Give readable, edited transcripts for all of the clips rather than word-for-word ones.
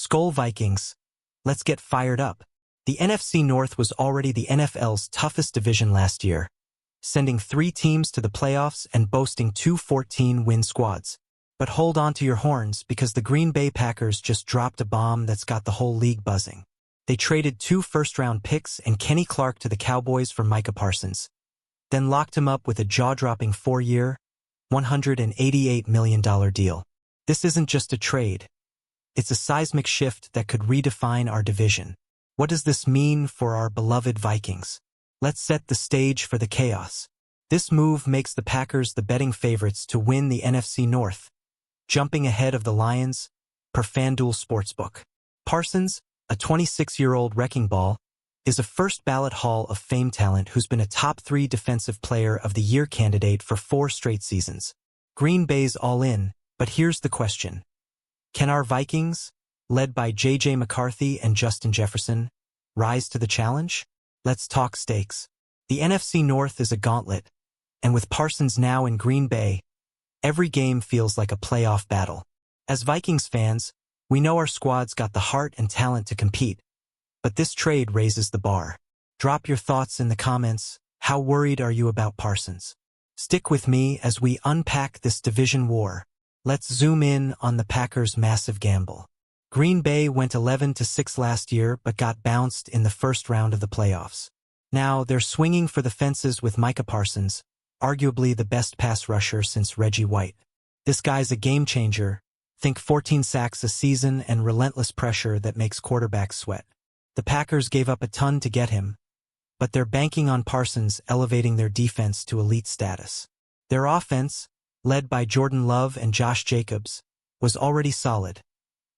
SKOL Vikings. Let's get fired up. The NFC North was already the NFL's toughest division last year, sending 3 teams to the playoffs and boasting 2 14-win squads. But hold on to your horns because the Green Bay Packers just dropped a bomb that's got the whole league buzzing. They traded 2 first-round picks and Kenny Clark to the Cowboys for Micah Parsons, then locked him up with a jaw-dropping 4-year, $188 million deal. This isn't just a trade. It's a seismic shift that could redefine our division. What does this mean for our beloved Vikings? Let's set the stage for the chaos. This move makes the Packers the betting favorites to win the NFC North, jumping ahead of the Lions per FanDuel Sportsbook. Parsons, a 26-year-old wrecking ball, is a first-ballot Hall of Fame talent who's been a top 3 Defensive Player of the Year candidate for 4 straight seasons. Green Bay's all in, but here's the question. Can our Vikings, led by J.J. McCarthy and Justin Jefferson, rise to the challenge? Let's talk stakes. The NFC North is a gauntlet, and with Parsons now in Green Bay, every game feels like a playoff battle. As Vikings fans, we know our squad's got the heart and talent to compete, but this trade raises the bar. Drop your thoughts in the comments. How worried are you about Parsons? Stick with me as we unpack this division war. Let's zoom in on the Packers' massive gamble. Green Bay went 11-6 last year but got bounced in the first round of the playoffs. Now they're swinging for the fences with Micah Parsons, arguably the best pass rusher since Reggie White. This guy's a game changer. Think 14 sacks a season and relentless pressure that makes quarterbacks sweat. The Packers gave up a ton to get him, but they're banking on Parsons elevating their defense to elite status. Their offense, led by Jordan Love and Josh Jacobs, was already solid,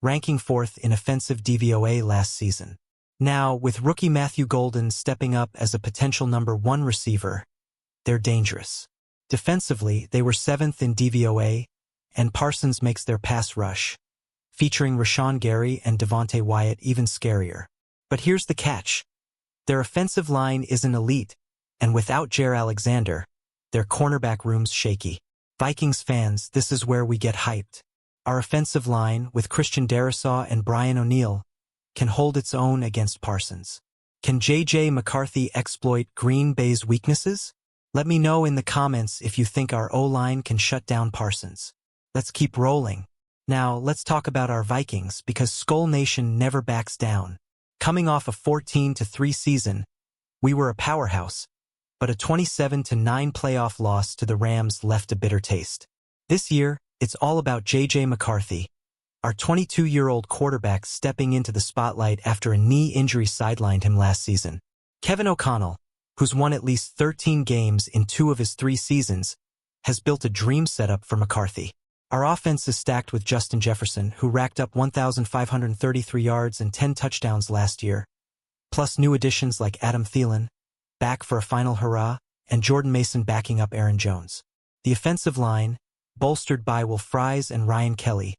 ranking 4th in offensive DVOA last season. Now, with rookie Matthew Golden stepping up as a potential number 1 receiver, they're dangerous. Defensively, they were 7th in DVOA, and Parsons makes their pass rush, featuring Rashawn Gary and Devontae Wyatt, even scarier. But here's the catch. Their offensive line isn't elite, and without Jaire Alexander, their cornerback room's shaky. Vikings fans, this is where we get hyped. Our offensive line, with Christian Darrisaw and Brian O'Neill, can hold its own against Parsons. Can J.J. McCarthy exploit Green Bay's weaknesses? Let me know in the comments if you think our O-line can shut down Parsons. Let's keep rolling. Now, let's talk about our Vikings because SKOL Nation never backs down. Coming off a 14-3 season, we were a powerhouse, but a 27-9 playoff loss to the Rams left a bitter taste. This year, it's all about J.J. McCarthy, our 22-year-old quarterback stepping into the spotlight after a knee injury sidelined him last season. Kevin O'Connell, who's won at least 13 games in 2 of his 3 seasons, has built a dream setup for McCarthy. Our offense is stacked with Justin Jefferson, who racked up 1,533 yards and 10 touchdowns last year, plus new additions like Adam Thielen, back for a final hurrah, and Jordan Mason backing up Aaron Jones. The offensive line, bolstered by Will Fries and Ryan Kelly,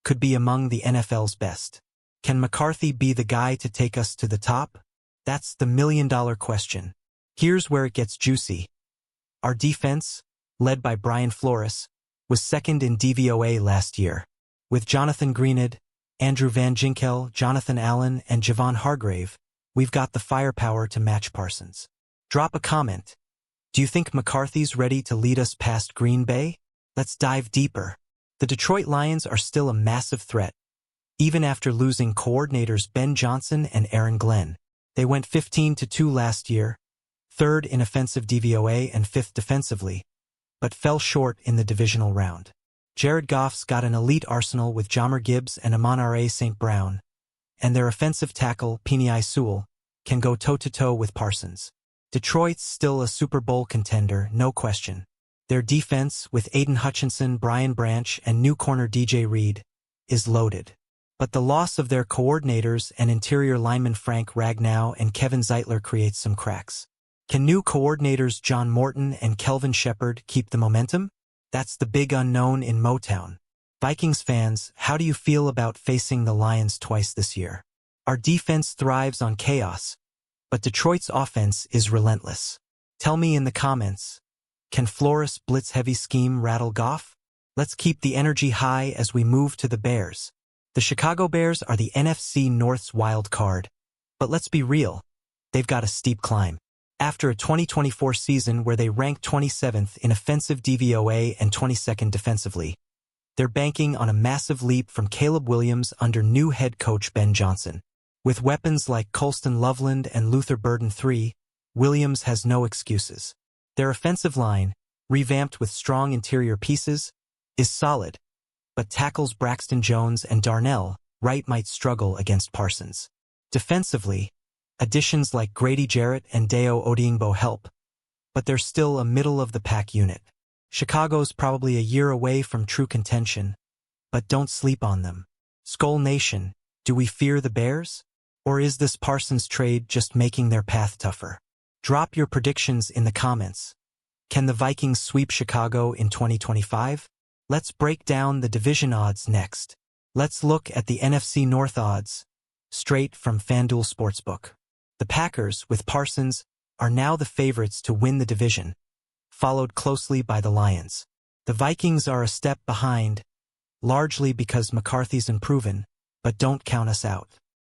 could be among the NFL's best. Can McCarthy be the guy to take us to the top? That's the million-dollar question. Here's where it gets juicy. Our defense, led by Brian Flores, was 2nd in DVOA last year. With Jonathan Greenid, Andrew Van Ginkel, Jonathan Allen, and Javon Hargrave, we've got the firepower to match Parsons. Drop a comment. Do you think McCarthy's ready to lead us past Green Bay? Let's dive deeper. The Detroit Lions are still a massive threat. Even after losing coordinators Ben Johnson and Aaron Glenn, they went 15-2 last year, 3rd in offensive DVOA and 5th defensively, but fell short in the divisional round. Jared Goff's got an elite arsenal with Jahmyr Gibbs and Amon-Ra St. Brown, and their offensive tackle, Penei Sewell, can go toe-to-toe with Parsons. Detroit's still a Super Bowl contender, no question. Their defense, with Aiden Hutchinson, Brian Branch, and new corner DJ Reed, is loaded. But the loss of their coordinators and interior lineman Frank Ragnow and Kevin Zeitler creates some cracks. Can new coordinators John Morton and Kelvin Shepard keep the momentum? That's the big unknown in Motown. Vikings fans, how do you feel about facing the Lions twice this year? Our defense thrives on chaos, but Detroit's offense is relentless. Tell me in the comments, can Flores' blitz-heavy scheme rattle Goff? Let's keep the energy high as we move to the Bears. The The Chicago Bears are the NFC North's wild card. But let's be real, they've got a steep climb. After a 2024 season where they ranked 27th in offensive DVOA and 22nd defensively, they're banking on a massive leap from Caleb Williams under new head coach Ben Johnson. With weapons like Colston Loveland and Luther Burden III, Williams has no excuses. Their offensive line, revamped with strong interior pieces, is solid, but tackles Braxton Jones and Darnell Wright might struggle against Parsons. Defensively, additions like Grady Jarrett and Deo Odiingbo help, but they're still a middle-of-the-pack unit. Chicago's probably a year away from true contention, but don't sleep on them. SKOL Nation, do we fear the Bears? Or is this Parsons trade just making their path tougher? Drop your predictions in the comments. Can the Vikings sweep Chicago in 2025? Let's break down the division odds next. Let's look at the NFC North odds, straight from FanDuel Sportsbook. The Packers, with Parsons, are now the favorites to win the division, followed closely by the Lions. The Vikings are a step behind, largely because McCarthy's unproven, but don't count us out.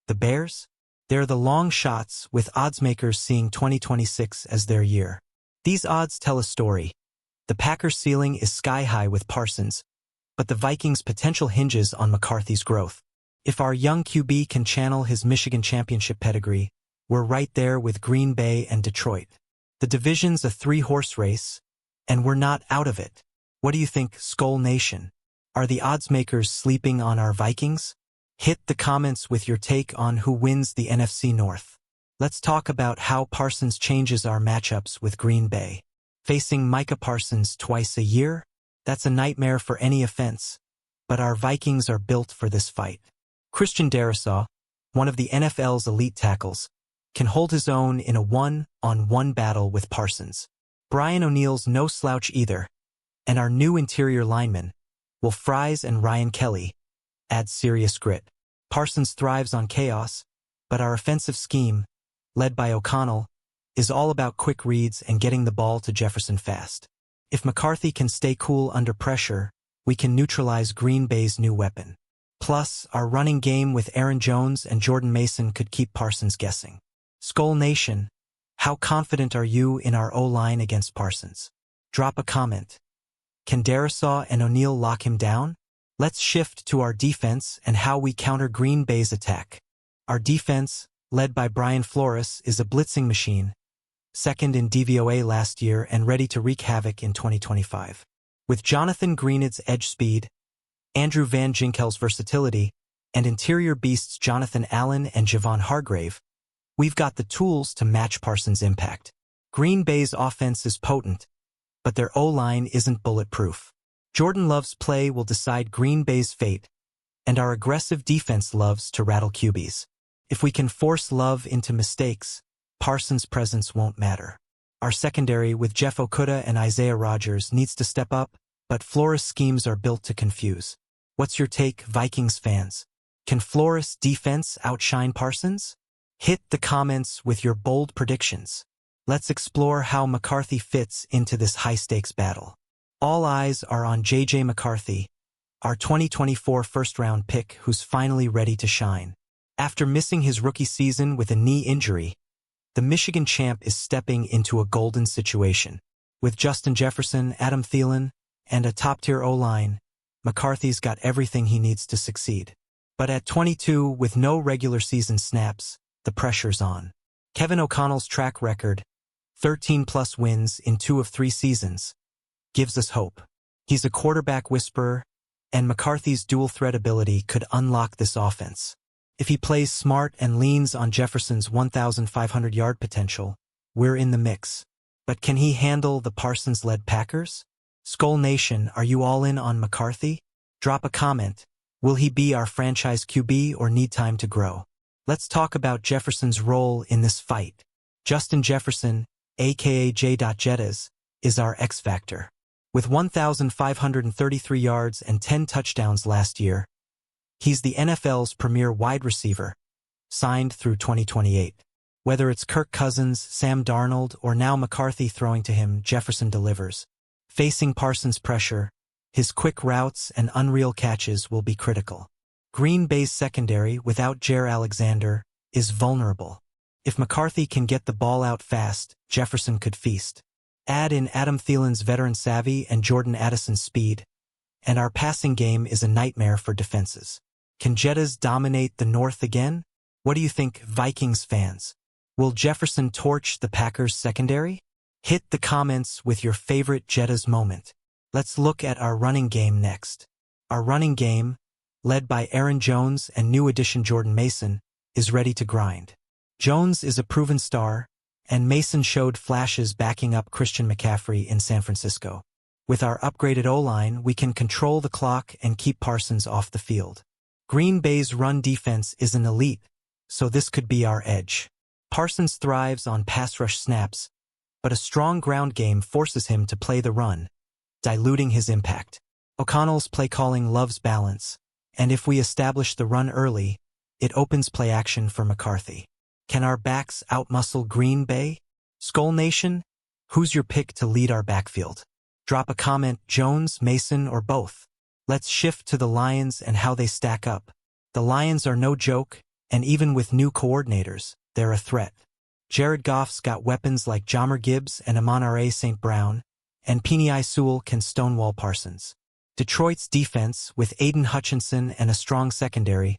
The Bears? They're the long shots, with oddsmakers seeing 2026 as their year. These odds tell a story. The Packers' ceiling is sky-high with Parsons, but the Vikings' potential hinges on McCarthy's growth. If our young QB can channel his Michigan championship pedigree, we're right there with Green Bay and Detroit. The division's a three-horse race, and we're not out of it. What do you think, SKOL Nation? Are the oddsmakers sleeping on our Vikings? Hit the comments with your take on who wins the NFC North. Let's talk about how Parsons changes our matchups with Green Bay. Facing Micah Parsons twice a year? That's a nightmare for any offense, but our Vikings are built for this fight. Christian Darrisaw, one of the NFL's elite tackles, can hold his own in a one-on-one battle with Parsons. Brian O'Neill's no slouch either, and our new interior linemen, Will Fries and Ryan Kelly, add serious grit. Parsons thrives on chaos, but our offensive scheme, led by O'Connell, is all about quick reads and getting the ball to Jefferson fast. If McCarthy can stay cool under pressure, we can neutralize Green Bay's new weapon. Plus, our running game with Aaron Jones and Jordan Mason could keep Parsons guessing. SKOL Nation, how confident are you in our O-line against Parsons? Drop a comment. Can Darrisaw and O'Neill lock him down? Let's shift to our defense and how we counter Green Bay's attack. Our defense, led by Brian Flores, is a blitzing machine, second in DVOA last year and ready to wreak havoc in 2025. With Jonathan Greenid's edge speed, Andrew Van Ginkel's versatility, and interior beasts Jonathan Allen and Javon Hargrave, we've got the tools to match Parsons' impact. Green Bay's offense is potent, but their O-line isn't bulletproof. Jordan Love's play will decide Green Bay's fate, and our aggressive defense loves to rattle QBs. If we can force Love into mistakes, Parsons' presence won't matter. Our secondary with Jeff Okudah and Isaiah Rodgers needs to step up, but Flores' schemes are built to confuse. What's your take, Vikings fans? Can Flores' defense outshine Parsons? Hit the comments with your bold predictions. Let's explore how McCarthy fits into this high-stakes battle. All eyes are on J.J. McCarthy, our 2024 first-round pick who's finally ready to shine. After missing his rookie season with a knee injury, the Michigan champ is stepping into a golden situation. With Justin Jefferson, Adam Thielen, and a top-tier O-line, McCarthy's got everything he needs to succeed. But at 22, with no regular season snaps, the pressure's on. Kevin O'Connell's track record, 13-plus wins in 2 of 3 seasons, gives us hope. He's a quarterback whisperer, and McCarthy's dual-threat ability could unlock this offense. If he plays smart and leans on Jefferson's 1,500-yard potential, we're in the mix. But can he handle the Parsons-led Packers? SKOL Nation, are you all in on McCarthy? Drop a comment. Will he be our franchise QB or need time to grow? Let's talk about Jefferson's role in this fight. Justin Jefferson, aka J. Jettas, is our X-Factor. With 1,533 yards and 10 touchdowns last year, he's the NFL's premier wide receiver, signed through 2028. Whether it's Kirk Cousins, Sam Darnold, or now McCarthy throwing to him, Jefferson delivers. Facing Parsons' pressure, his quick routes and unreal catches will be critical. Green Bay's secondary, without Jair Alexander, is vulnerable. If McCarthy can get the ball out fast, Jefferson could feast. Add in Adam Thielen's veteran savvy and Jordan Addison's speed, and our passing game is a nightmare for defenses. Can Jettas dominate the North again? What do you think, Vikings fans? Will Jefferson torch the Packers secondary? Hit the comments with your favorite Jettas moment. Let's look at our running game next. Our running game, led by Aaron Jones and new addition Jordan Mason, is ready to grind. Jones is a proven star, and Mason showed flashes backing up Christian McCaffrey in San Francisco. With our upgraded O-line, we can control the clock and keep Parsons off the field. Green Bay's run defense is an elite, so this could be our edge. Parsons thrives on pass rush snaps, but a strong ground game forces him to play the run, diluting his impact. O'Connell's play calling loves balance, and if we establish the run early, it opens play action for McCarthy. Can our backs outmuscle Green Bay? SKOL Nation, who's your pick to lead our backfield? Drop a comment, Jones, Mason, or both. Let's shift to the Lions and how they stack up. The Lions are no joke, and even with new coordinators, they're a threat. Jared Goff's got weapons like Jahmyr Gibbs and Amon-Ra St. Brown, and Penei Sewell can stonewall Parsons. Detroit's defense, with Aiden Hutchinson and a strong secondary,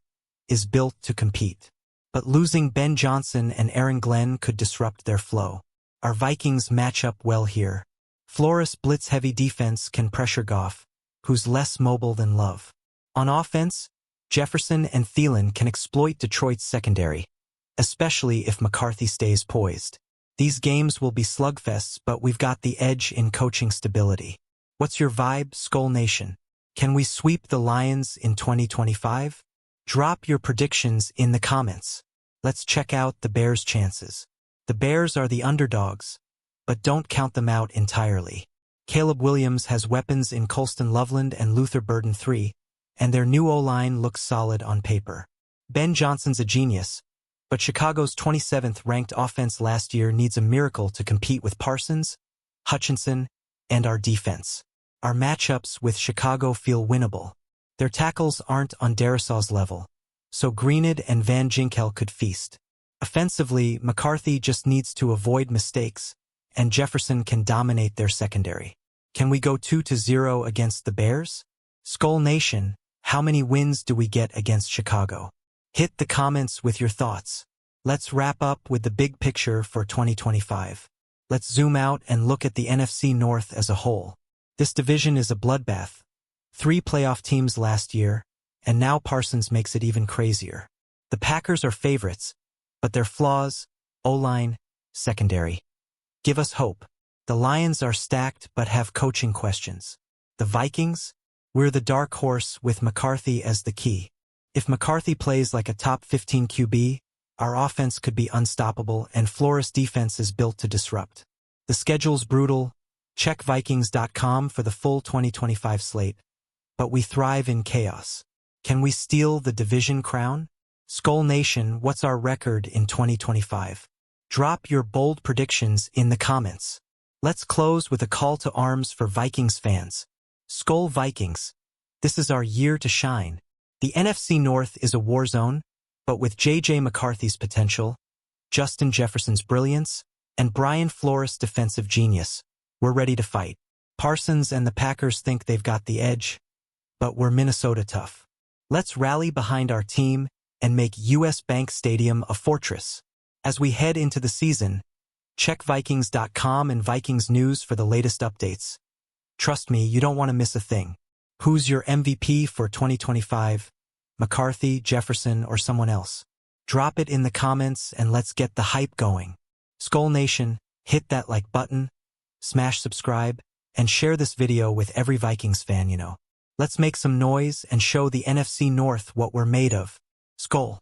is built to compete. But losing Ben Johnson and Aaron Glenn could disrupt their flow. Our Vikings match up well here. Flores' blitz-heavy defense can pressure Goff, who's less mobile than Love. On offense, Jefferson and Thielen can exploit Detroit's secondary, especially if McCarthy stays poised. These games will be slugfests, but we've got the edge in coaching stability. What's your vibe, SKOL Nation? Can we sweep the Lions in 2025? Drop your predictions in the comments. Let's check out the Bears' chances. The Bears are the underdogs, but don't count them out entirely. Caleb Williams has weapons in Colston Loveland and Luther Burden III, and their new O-line looks solid on paper. Ben Johnson's a genius, but Chicago's 27th ranked offense last year needs a miracle to compete with Parsons, Hutchinson, and our defense. Our matchups with Chicago feel winnable. Their tackles aren't on Darrisaw's level, so Greenid and Van Ginkel could feast. Offensively, McCarthy just needs to avoid mistakes, and Jefferson can dominate their secondary. Can we go 2-0 against the Bears? SKOL Nation, how many wins do we get against Chicago? Hit the comments with your thoughts. Let's wrap up with the big picture for 2025. Let's zoom out and look at the NFC North as a whole. This division is a bloodbath. 3 playoff teams last year, and now Parsons makes it even crazier. The Packers are favorites, but their flaws, O-line, secondary, give us hope. The Lions are stacked but have coaching questions. The Vikings? We're the dark horse with McCarthy as the key. If McCarthy plays like a top 15 QB, our offense could be unstoppable and Flores' defense is built to disrupt. The schedule's brutal. Check Vikings.com for the full 2025 slate. But we thrive in chaos. Can we steal the division crown? SKOL Nation, what's our record in 2025? Drop your bold predictions in the comments. Let's close with a call to arms for Vikings fans. SKOL Vikings, this is our year to shine. The NFC North is a war zone, but with J.J. McCarthy's potential, Justin Jefferson's brilliance, and Brian Flores' defensive genius, we're ready to fight. Parsons and the Packers think they've got the edge, but we're Minnesota tough. Let's rally behind our team and make US Bank Stadium a fortress. As we head into the season, check Vikings.com and Vikings News for the latest updates. Trust me, you don't want to miss a thing. Who's your MVP for 2025? McCarthy, Jefferson, or someone else? Drop it in the comments and let's get the hype going. SKOL Nation, hit that like button, smash subscribe, and share this video with every Vikings fan you know. Let's make some noise and show the NFC North what we're made of. SKOL.